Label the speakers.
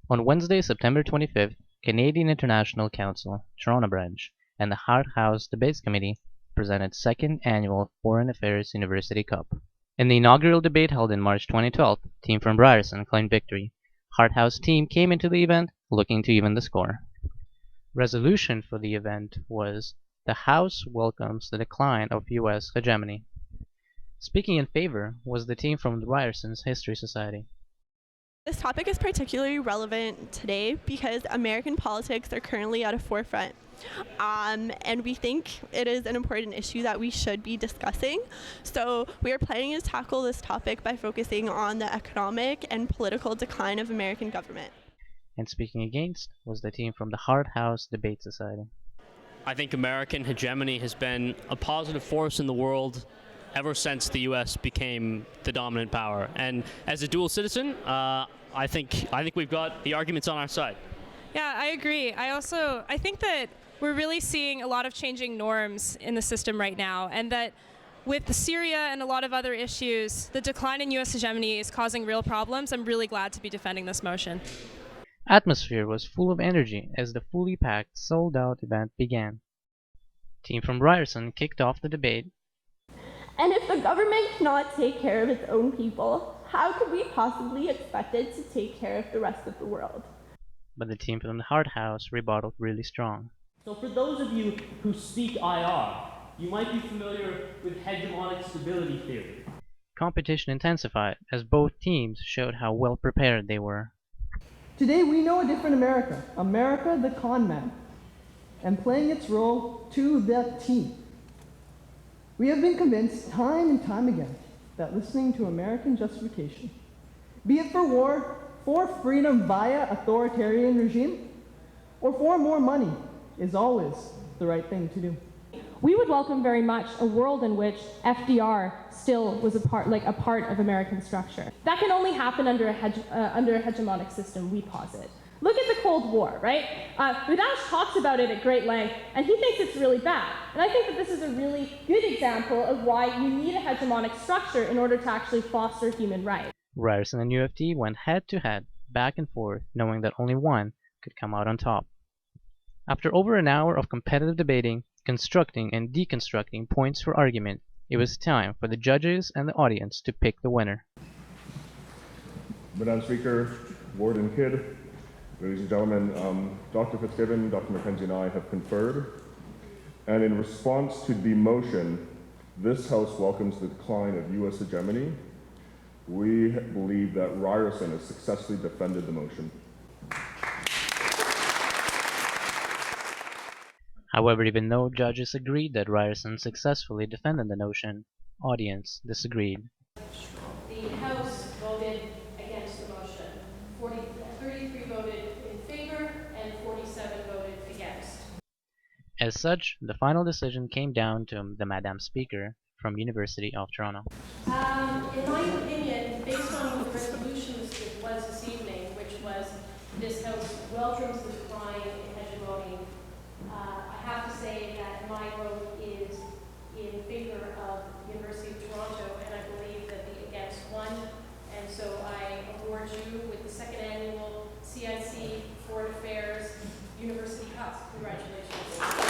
Speaker 1: On Wednesday, September 25th, Canadian International Council, Toronto Branch, and the Hart House Debates Committee presented second annual Foreign Affairs University Cup. In the inaugural debate held in March 2012, team from Ryerson claimed victory. Hart House team came into the event looking to even the score. Resolution for the event was the House welcomes the decline of U.S. hegemony. Speaking in favor was the team from Ryerson's History Society.
Speaker 2: This topic is particularly relevant today because American politics are currently at a forefront. And we think it is an important issue that we should be discussing. So we are planning to tackle this topic by focusing on the economic and political decline of American government.
Speaker 1: And speaking against was the team from the Hart House Debate Society.
Speaker 3: I think American hegemony has been a positive force in the world ever since the U.S. became the dominant power. And as a dual citizen, I think we've got the arguments on our side.
Speaker 4: Yeah, I agree. I think that we're really seeing a lot of changing norms in the system right now, and that with Syria and a lot of other issues, the decline in U.S. hegemony is causing real problems. I'm really glad to be defending this motion.
Speaker 1: Atmosphere was full of energy as the fully packed, sold-out event began. Team from Ryerson kicked off the debate.
Speaker 5: And if the government cannot take care of its own people, how could we possibly expect it to take care of the rest of the world?
Speaker 1: But the team from the Hart House rebutted really strong.
Speaker 6: So for those of you who speak IR, you might be familiar with hegemonic stability theory.
Speaker 1: Competition intensified as both teams showed how well prepared they were.
Speaker 7: Today we know a different America, America the con man, and playing its role to the T. We have been convinced time and time again that listening to American justification, be it for war, for freedom via authoritarian regime, or for more money, is always the right thing to do.
Speaker 8: We would welcome very much a world in which FDR still was a part of American structure. That can only happen under a hegemonic system, we posit. Look at the Cold War, right? Vidash talks about it at great length, and he thinks it's really bad. And I think that this is a really good example of why you need a hegemonic structure in order to actually foster human rights.
Speaker 1: Ryerson and U of T went head-to-head, back and forth, knowing that only one could come out on top. After over an hour of competitive debating, constructing and deconstructing points for argument, it was time for the judges and the audience to pick the winner.
Speaker 9: Madam Speaker, Warden Kidd, ladies and gentlemen, Dr. Fitzgibbon, Dr. McKenzie and I have conferred, and in response to the motion, this House welcomes the decline of U.S. hegemony. We believe that Ryerson has successfully defended the motion.
Speaker 1: However, even though judges agreed that Ryerson successfully defended the notion, audience disagreed.
Speaker 10: The House voted against the motion. 33 voted in favor and 47 voted against.
Speaker 1: As such, the final decision came down to the Madam Speaker from University of Toronto.
Speaker 10: In my opinion, based on the resolutions that was this evening, which was this House welcomes the decline in hegemony, I have to say that my vote is in favor of the University of Toronto, and I believe that the against won, and so I award you with the second annual CIC Foreign Affairs University Cup. Congratulations.